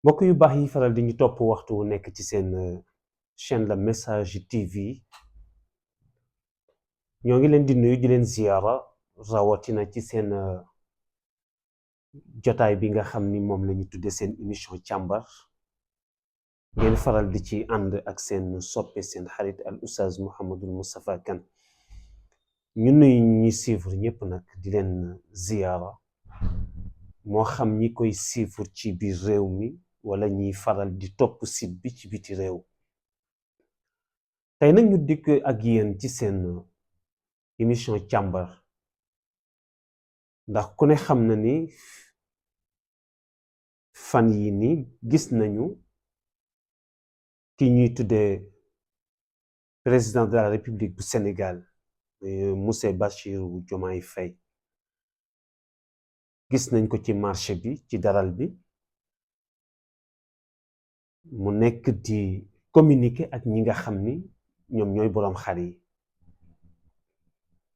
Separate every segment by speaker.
Speaker 1: mbokk yu baax yi faral di ñu topp waxtu wu nekk ci seen chaîne la message TV ñoo ngi leen di nuyu di leen ziyaara rawatina ci seen jotaay bi nga xam ni moom la ñu tudde seen émission càmbar ngeen faral di ci ànd ak seen soppe seen xarit al oustaz Mouhamadul Moustapha Kane ñu nuyu ñi suivre ñëpp nag di leen ziyaara moo xam ñi koy suivre ci biir réew mi wala ñiy faral di topp site bi ci biti réew tey nag ñu dikk ak yéen ci seen émission càmbar ndax ku ne xam na ni fan yi ni gis nañu ki ñuy tuddee président de la République bu Sénégal monsieur Bassirou Diomaye Faye gis nañ ko ci marché bi ci daral bi mu nekk di communiquer ak ñi nga xam ni ñoom ñooy boroom xar yi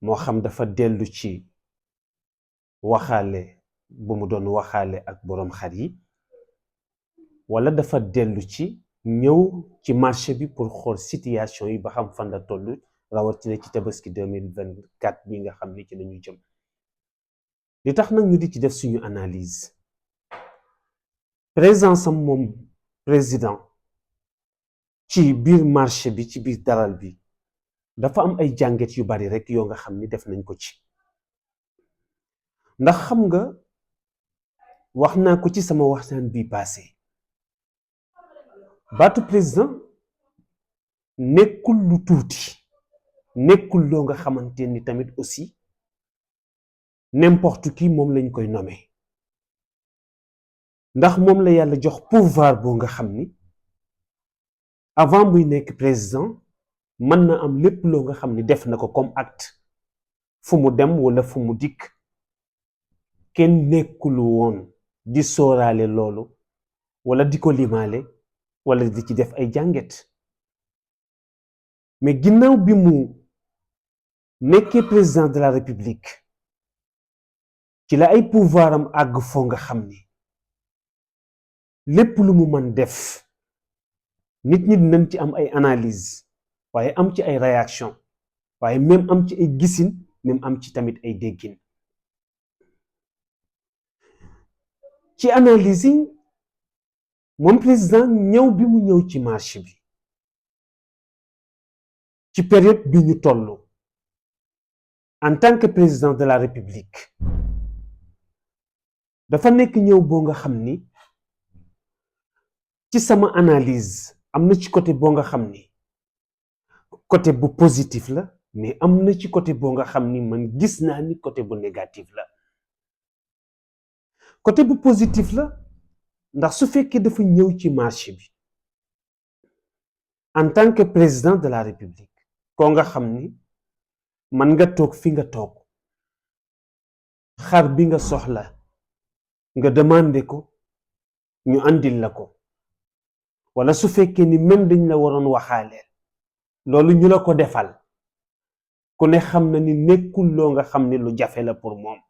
Speaker 1: moo xam dafa dellu ci waxaale bu mu doon waxaale ak boroom xar yi wala dafa dellu ci ñëw ci marché bi pour xool situation yi ba xam fan la toll rawatina ci tabaski 2024 bi nga xam ni ci lañu jëm li tax nag ñu di ci def suñu analyse présence am moom président ci biir marché bi ci biir daral bi dafa am ay jàngat yu bari rek yoo nga xam ni def nañ ko ci ndax xam nga wax naa ko ci sama waxtaan bi passé baatu président nekkul lu tuuti nekkul loo nga xamante ni tamit aussi n'importe qui moom lañ koy nommer ndax moom la yàlla jox pouvoir boo nga xam ni avant muy nekk président mën na am lépp loo nga xam ni def na ko comme acte fu mu dem wala fu mu dikk kenn nekkul woon di sóoraale loolu wala di ko limaale wala di ci def ay jànget mais ginnaaw bi mu nekkee président de la République ci la ay pouvoir am àgg foo nga xam ni lépp lu mu mën def nit ñi dinañ ci am ay analyse waaye am ci ay réaction waaye même am ci ay gisin même am ci tamit ay déggin ci analyse yi moom président ñëw bi mu ñëw ci marché bi ci période bi ñu toll en tant que président de la République dafa nekk ñëw boo nga xam ni ci sama analyse am na ci côté boo nga xam ni côté bu positif la mais am na ci côté boo nga xam ni man gis naa ni côté bu négatif la côté bu positif la ndax su fekkee dafa ñëw ci marché bi en tant que président de la République koo nga xam ni man nga toog fi nga toog xar bi nga soxla nga demandé ko ñu andil la ko wala su fekkee ni même dañ la waroon waxaaleel loolu ñu la ko defal ku ne xam na ni nekkul loo nga xam ni lu jafe la pour moom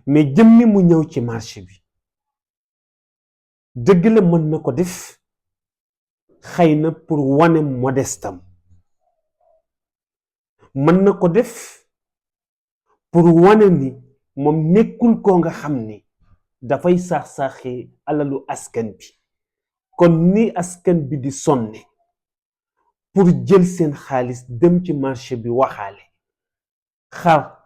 Speaker 1: mais jëmmi mu ñëw ci marché bi dëgg la mën na ko def xëy na pour wane modestam mën na ko def pour wane ni moom nekkul koo nga xam ni dafay saax-saaxee alalu askan bi kon ni askan bi di sonne pour jël seen xaalis dem ci marché bi waxaale xar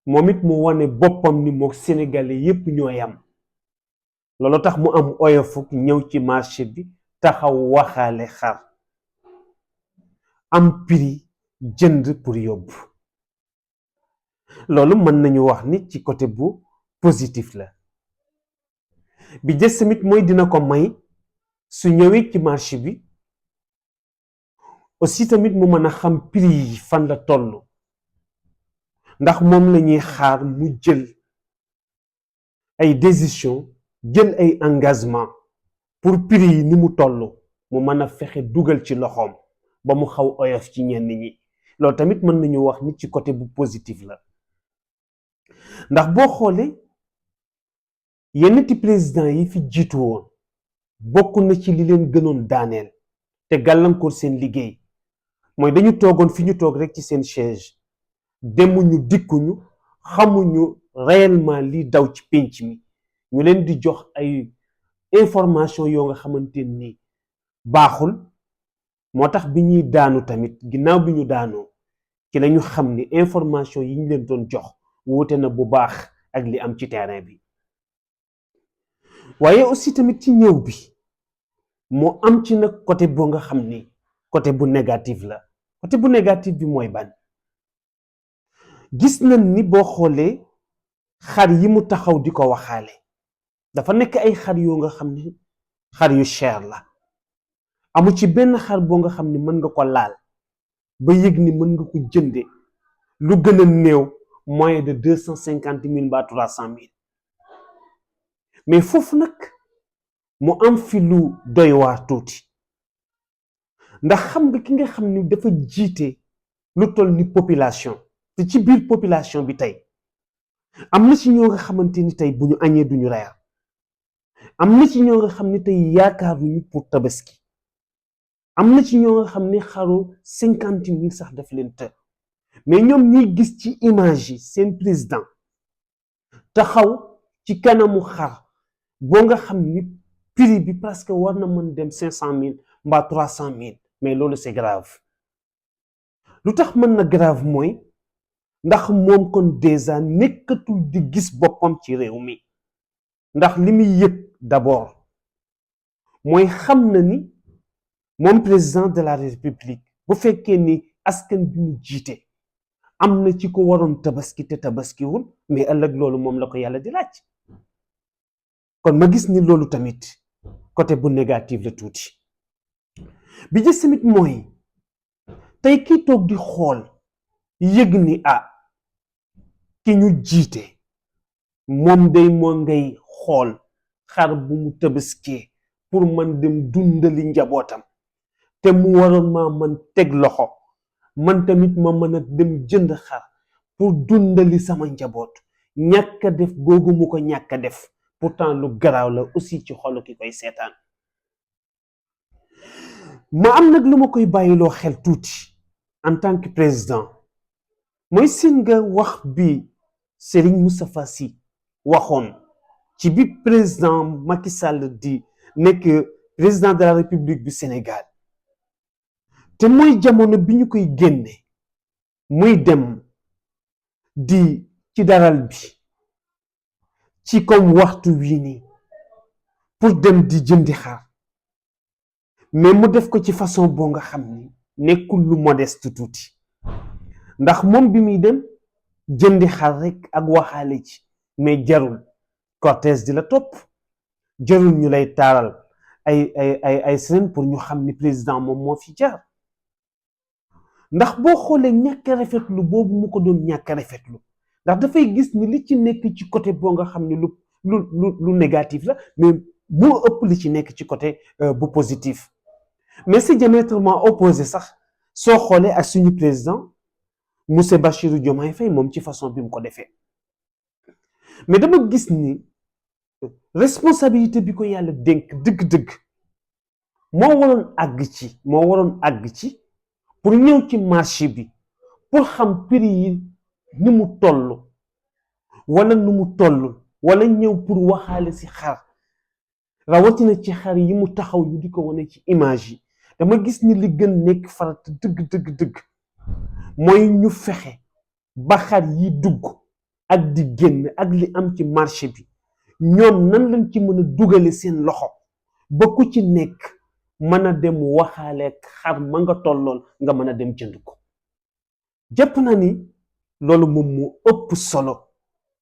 Speaker 1: moom it mu wane boppam ni moo sénégalais yépp ñoo yam loolu tax mu am oyofuk ñëw ci marché bi taxaw waxaale xar am prix jënd pour yóbbu loolu mën nañu wax ni ci côté bu positif la bi des tamit mooy dina ko may su ñëwee ci marché bi aussi tamit mu mën a xam prix yi fan la toll ndax moom la ñuy xaar mu jël ay décision jël ay engagement pour prix yi ni mu toll mu mën a fexe dugal ci loxoom ba mu xaw oyof ci ñenn ñi loolu tamit mën nañu wax ni ci côté bu positif la ndax boo xoolee yenn ti président yi fi jiitu woon bokk na ci li leen gënoon daaneel te gàllankoor seen liggéey mooy dañu toogoon fi ñu toog rek ci seen chaise demuñu dikkuñu xamuñu réellement li daw ci pénc mi ñu leen di jox ay information yoo nga xamante ni baaxul moo tax bi ñuy daanu tamit ginnaaw bi ñu daanoo ci lañu xam ni information yi ñu leen doon jox wuute na bu baax ak li am ci terrain bi waaye aussi tamit ci ñëw bi moo am ci nag côté boo nga xam ni côté bu négatif la côté bu négatif bi mooy ban gis nañ ni boo xoolee xar yi mu taxaw di ko waxaale dafa nekk ay xar yoo nga xam ni xar yu cher la amu ci benn xar boo nga xam ni mën nga ko laal ba yëg ni mën nga ko jënde lu gën a néew moyen de 250 000 ba 300 000 mais foofu nag mu am fi lu doy waar tuuti ndax xam nga ki nga xam ni dafa jiite lu toll ni population te ci biir population bi tey am na ci ñoo nga xamante ni tey bu ñu añee duñu reer am na ci ñoo nga xam ni tey yaakaaruñu pour tabaski am na ci ñoo nga xam ni xaru 50 000 sax daf leen të mais ñoom ñuy gis ci image yi seen président taxaw ci kanamu xar boo nga xam ni prix bi presque war na mën dem 500 000 mbaa 300 000 mais loolu c'est grave lu tax mën na grave mooy ndax moom kon déjà nekkatul di gis boppam ci réew mi ndax li muy yëg d'abord mooy xam na ni moom président de la république bu fekkee ni askan bi mu jiite am na ci ko waroon tabaski te tabaskiwul mais ëllëg loolu moom la ko yàlla di laaj kon ma gis ni loolu tamit côté bu négatif la tuuti bi gis tamit mooy tey kii toog di xool yëg ni ki ñu jiite moom day moo ngay xool xar bu mu tabaskee pour man dem dundali njabootam te mu waroon maa man teg loxo man tamit ma mën a dem jënd xar pour dundali sama njaboot ñàkk a def googu mu ko ñàkk a def pourtant lu garaaw la aussi ci xolu ki koy seetaan ma am nag lu ma koy bàyyiloo xel tuuti en tant que président mooy seen nga wax bi Serigne Moustapha Sy waxoon ci bi président Macky Sall di nekk président de la République du Sénégal te mooy jamono bi ñu koy génne muy dem di ci daral bi ci comme waxtu wii nii pour dem di jëndi xar mais mu def ko ci façon boo nga xam ni nekkul lu modeste tuuti ndax moom bi muy dem jëndi xar rek ak waxaale ci mais jarul cortège di la topp jarul ñu lay taaral ay semaine pour ñu xam ni président moom moo fi jaar ndax boo xoolee ñàkk a rafetlu boobu mu ko doon ñàkk a rafetlu ndax dafay gis ni li ci nekk ci côté boo nga xam ni lu négatif la mais moo ëpp li ci nekk ci côté bu positif mais c'est diamétralement opposé sax soo xoolee ak suñu président monsieur Bassirou Diomaye Faye moom ci façon bi mu ko defee mais dama gis ni responsabilité bi ko yàlla dénk dëgg-dëgg moo waroon àgg ci pour ñëw ci marché bi pour xam prix yi ni mu toll wala nu mu toll wala ñëw pour waxaale si xar rawatina ci xar yi mu taxaw ñu di ko wane ci image yi dama gis ni li gën nekk farata dëgg mooy ñu fexe ba xar yi dugg ak di génn ak li am ci marché bi ñoom nan lañ ci mën a dugale seen loxo ba ku ci nekk mën a dem waxaale xar ma nga tollool nga mën a dem jënd ko jàpp na ni loolu moom moo ëpp solo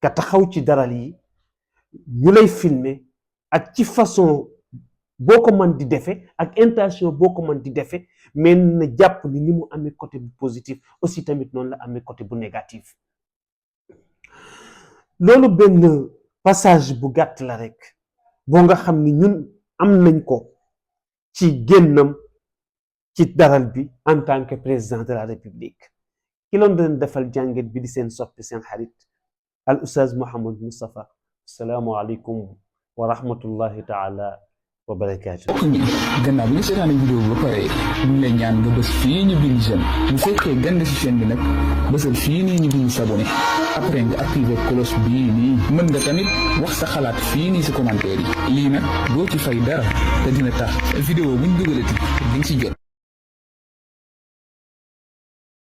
Speaker 1: ka taxaw ci daral yi ñu lay filmer ak ci façon boo ko mën di defe ak intention boo ko mën di defe mais na jàpp ni mu amee côté bu positif aussi tamit noonu la amee côté bu négatif loolu benn passage bu gàtt la rek boo nga xam ni ñun am nañ ko ci génnam ci daral bi en tant que président de la république ki loon doon defal jàngat bi di seen soppi seen xarit al oustaz Mouhamed Moustapha. Assalaamu aleykum wa rahmatullahi taala wa barakaatu.
Speaker 2: mbokk mi gannaaw bi nga seetaane vidéo bi ba pare ñu ngi lay ñaan nga bës fii ñu bind j'aime bu fekkee gande si chaîne bi nag bësal fii nii ñu bind s'abonné après nga activer cloche bii nii mën nga tamit wax sa xalaat fii nii si commentaire yi lii nag doo ci fay dara te dina tax vidéo buñ dugalati di nga si jot.